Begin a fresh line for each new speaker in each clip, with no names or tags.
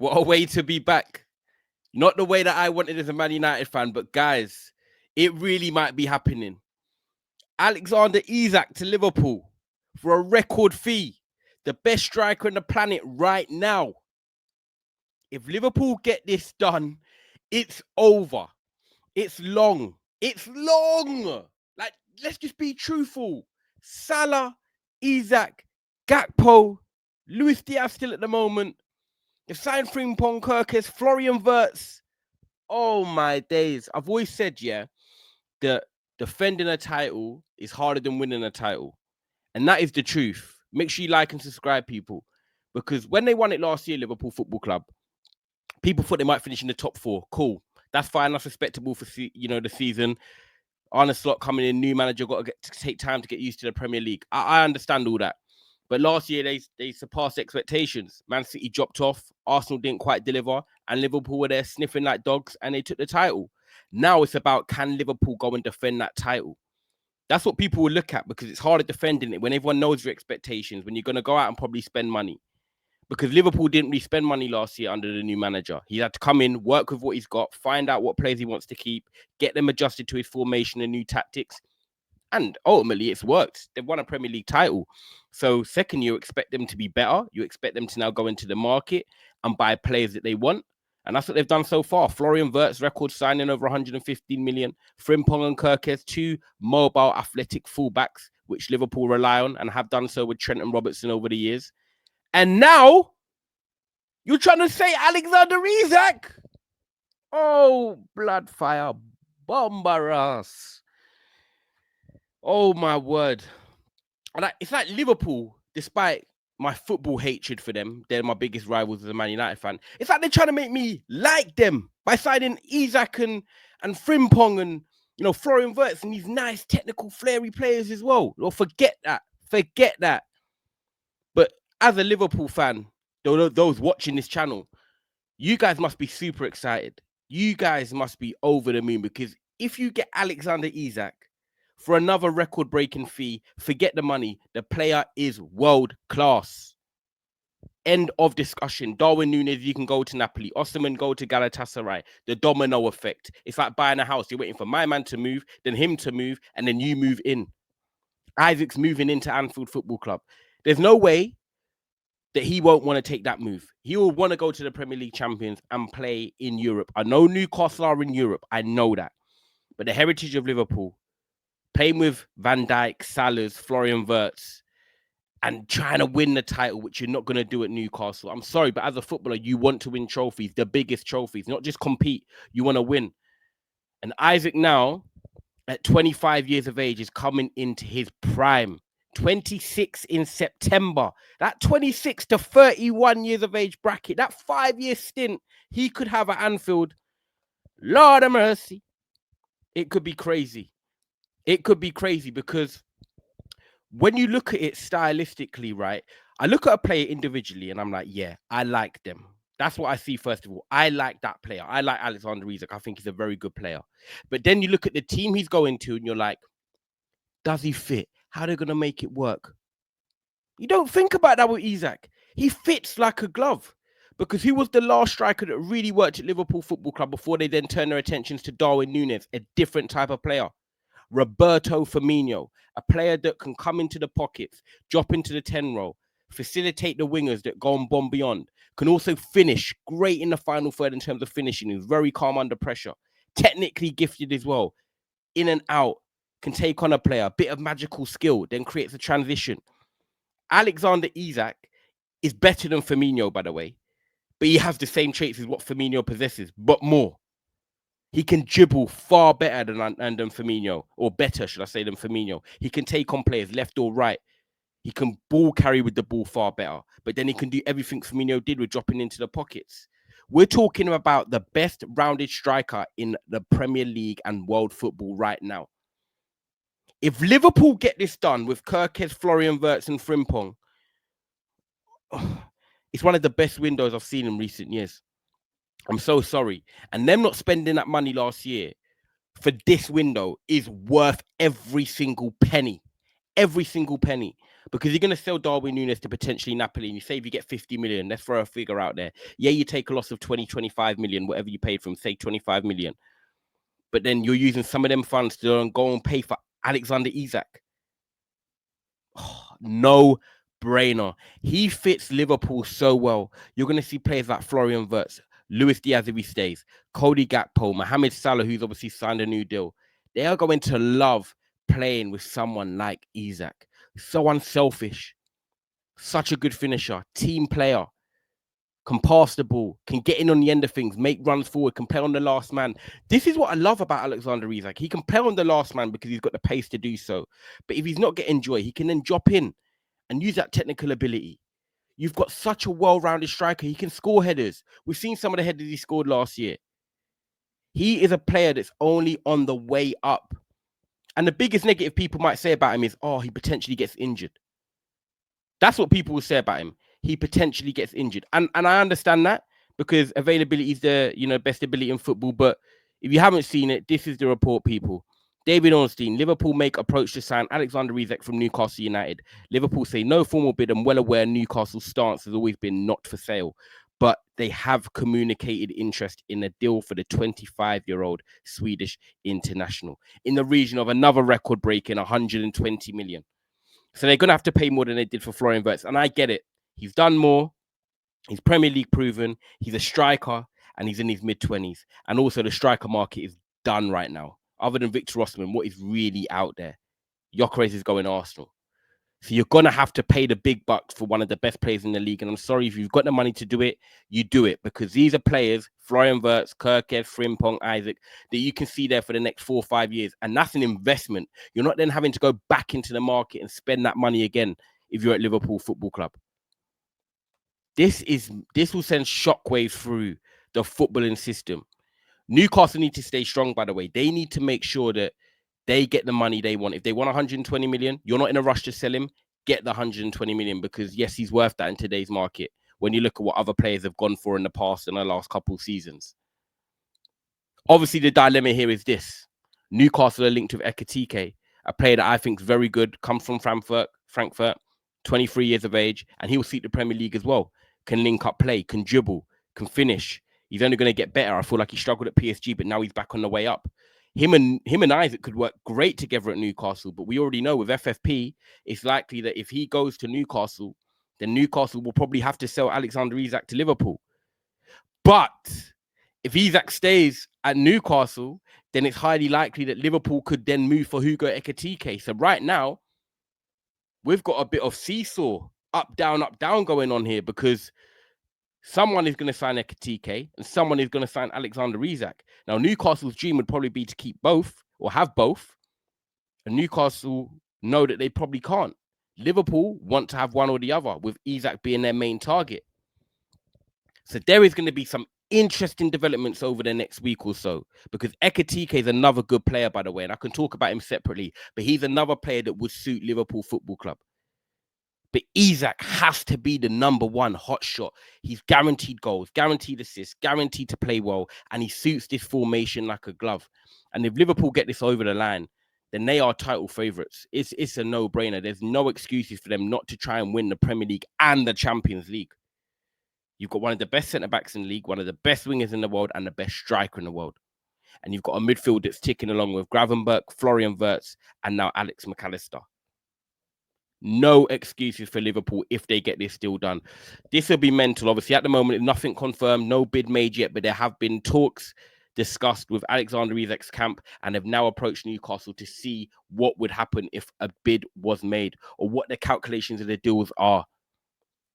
What a way to be back. Not the way that I wanted as a Man United fan, but guys, it really might be happening. Alexander Isak to Liverpool for a record fee. The best striker on the planet right now. If Liverpool get this done, it's over. It's long. It's long. Like, let's just be truthful. Salah, Isak, Gakpo, Luis Diaz still at the moment. They've signed Frimpong, Kirkes, Florian Wirtz. Oh my days. I've always said, yeah, that defending a title is harder than winning a title. And that is the truth. Make sure you like and subscribe, people. Because when they won it last year, Liverpool Football Club, people thought they might finish in the top 4. Cool. That's fine. That's respectable for, the season. Arne Slot coming in, new manager, got to take time to get used to the Premier League. I understand all that. But last year, they surpassed expectations. Man City dropped off. Arsenal didn't quite deliver. And Liverpool were there sniffing like dogs, and they took the title. Now it's about, can Liverpool go and defend that title? That's what people will look at, because it's harder defending it when everyone knows your expectations, when you're going to go out and probably spend money. Because Liverpool didn't really spend money last year under the new manager. He had to come in, work with what he's got, find out what players he wants to keep, get them adjusted to his formation and new tactics. And ultimately, it's worked. They've won a Premier League title. So second, you expect them to be better. You expect them to now go into the market and buy players that they want. And that's what they've done so far. Florian Wirtz, record signing over 115 million. Frimpong and Kirkes, 2 mobile athletic fullbacks, which Liverpool rely on and have done so with Trent and Robertson over the years. And now, you're trying to say Alexander Isak? Oh, Bloodfire, Bombaras. Oh, my word. And it's like Liverpool, despite my football hatred for them, they're my biggest rivals as a Man United fan. It's like they're trying to make me like them by signing Isak and Frimpong and, Florian Wirtz and these nice technical, flary players as well. Well, forget that. Forget that. But as a Liverpool fan, those watching this channel, you guys must be super excited. You guys must be over the moon, because if you get Alexander Isak for another record-breaking fee, forget the money. The player is world class. End of discussion. Darwin Núñez, you can go to Napoli. Osimhen, go to Galatasaray. The domino effect. It's like buying a house. You're waiting for my man to move, then him to move, and then you move in. Isaac's moving into Anfield Football Club. There's no way that he won't want to take that move. He will want to go to the Premier League champions and play in Europe. I know Newcastle are in Europe. I know that. But the heritage of Liverpool, playing with Van Dijk, Salahs, Florian Wirtz, and trying to win the title, which you're not going to do at Newcastle. I'm sorry, but as a footballer, you want to win trophies, the biggest trophies, not just compete. You want to win. And Isak now, at 25 years of age, is coming into his prime. 26 in September. That 26 to 31 years of age bracket, that 5-year stint he could have at Anfield. Lord of mercy. It could be crazy. It could be crazy, because when you look at it stylistically, right, I look at a player individually and I'm like, yeah, I like them. That's what I see, first of all. I like that player. I like Alexander Isak. I think he's a very good player. But then you look at the team he's going to and you're like, does he fit? How are they going to make it work? You don't think about that with Isak. He fits like a glove, because he was the last striker that really worked at Liverpool Football Club before they then turned their attentions to Darwin Núñez, a different type of player. Roberto Firmino, a player that can come into the pockets, drop into the 10 role, facilitate the wingers that go and bomb beyond, can also finish great in the final third in terms of finishing. He's very calm under pressure, technically gifted as well, in and out, can take on a player, a bit of magical skill, then creates a transition. Alexander Isak is better than Firmino, by the way, but he has the same traits as what Firmino possesses, but more. He can dribble far better than Firmino, or better, should I say, than Firmino. He can take on players left or right. He can ball carry with the ball far better, but then he can do everything Firmino did with dropping into the pockets. We're talking about the best rounded striker in the Premier League and world football right now. If Liverpool get this done with Kirkes, Florian Wirtz and Frimpong, it's one of the best windows I've seen in recent years. I'm so sorry. And them not spending that money last year for this window is worth every single penny. Every single penny. because you're going to sell Darwin Núñez to potentially Napoli, and you say if you get 50 million, let's throw a figure out there. Yeah, you take a loss of 20, 25 million, whatever you paid from, say 25 million. But then you're using some of them funds to go and pay for Alexander Isak. Oh, no brainer. He fits Liverpool so well. You're going to see players like Florian Wirtz, Luis Diaz if he stays, Cody Gakpo, Mohamed Salah, who's obviously signed a new deal. They are going to love playing with someone like Isak. So unselfish, such a good finisher, team player, can pass the ball, can get in on the end of things, make runs forward, can play on the last man. This is what I love about Alexander Isak. He can play on the last man because he's got the pace to do so. But if he's not getting joy, he can then drop in and use that technical ability. You've got such a well-rounded striker. He can score headers. We've seen some of the headers he scored last year. He is a player that's only on the way up. And the biggest negative people might say about him is, oh, he potentially gets injured. That's what people will say about him. He potentially gets injured. And I understand that because availability is the best ability in football. But if you haven't seen it, this is the report, people. David Ornstein, Liverpool make approach to sign Alexander Isak from Newcastle United. Liverpool say no formal bid and well aware Newcastle's stance has always been not for sale. But they have communicated interest in a deal for the 25-year-old Swedish international in the region of another record-breaking 120 million. So they're going to have to pay more than they did for Florian Wirtz. And I get it. He's done more. He's Premier League proven. He's a striker and he's in his mid-20s. And also the striker market is done right now. Other than Victor Osimhen, what is really out there? Gyökeres is going Arsenal. So you're going to have to pay the big bucks for one of the best players in the league. And I'm sorry, if you've got the money to do it, you do it. Because these are players, Florian Wirtz, Kirkev, Frimpong, Isak, that you can see there for the next 4 or 5 years. And that's an investment. You're not then having to go back into the market and spend that money again if you're at Liverpool Football Club. This will send shockwaves through the footballing system. Newcastle need to stay strong, by the way. They need to make sure that they get the money they want. If they want 120 million, you're not in a rush to sell him. Get the 120 million because, yes, he's worth that in today's market when you look at what other players have gone for in the past in the last couple of seasons. Obviously, the dilemma here is this. Newcastle are linked with Ekitike, a player that I think is very good, comes from Frankfurt, 23 years of age, and he'll seek the Premier League as well. Can link up play, can dribble, can finish. He's only going to get better. I feel like he struggled at PSG, but now he's back on the way up. Him and Isak could work great together at Newcastle, but we already know with FFP, it's likely that if he goes to Newcastle, then Newcastle will probably have to sell Alexander Isak to Liverpool. But if Isak stays at Newcastle, then it's highly likely that Liverpool could then move for Hugo Ekitike. So right now, we've got a bit of seesaw, up, down going on here because someone is going to sign Ekitike and someone is going to sign Alexander Isak. Now, Newcastle's dream would probably be to keep both or have both. And Newcastle know that they probably can't. Liverpool want to have one or the other, with Isak being their main target. So there is going to be some interesting developments over the next week or so, because Ekitike is another good player, by the way, and I can talk about him separately, but he's another player that would suit Liverpool Football Club. But Isak has to be the number one hot shot. He's guaranteed goals, guaranteed assists, guaranteed to play well, and he suits this formation like a glove. And if Liverpool get this over the line, then they are title favourites. It's a no-brainer. There's no excuses for them not to try and win the Premier League and the Champions League. You've got one of the best centre-backs in the league, one of the best wingers in the world, and the best striker in the world. And you've got a midfield that's ticking along with Gravenberch, Florian Wirtz, and now Alex McAllister. No excuses for Liverpool if they get this deal done. This will be mental. Obviously, at the moment, nothing confirmed, no bid made yet, but there have been talks discussed with Alexander Isak's camp and have now approached Newcastle to see what would happen if a bid was made or what the calculations of the deals are.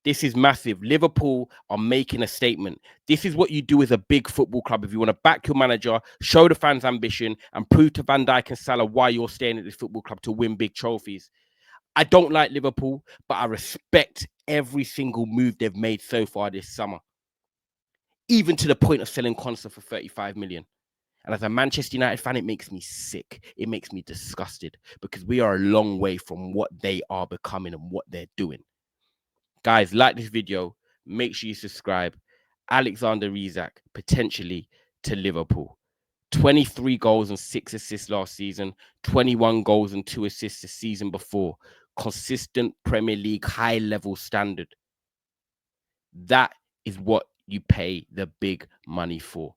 This is massive. Liverpool are making a statement. This is what you do as a big football club. If you want to back your manager, show the fans ambition, and prove to Van Dijk and Salah why you're staying at this football club to win big trophies. I don't like Liverpool, but I respect every single move they've made so far this summer. Even to the point of selling Konsa for 35 million. And as a Manchester United fan, it makes me sick. It makes me disgusted because we are a long way from what they are becoming and what they're doing. Guys, like this video. Make sure you subscribe. Alexander Isak, potentially to Liverpool. 23 goals and 6 assists last season. 21 goals and 2 assists the season before. consistent Premier League high level standard. That is what you pay the big money for.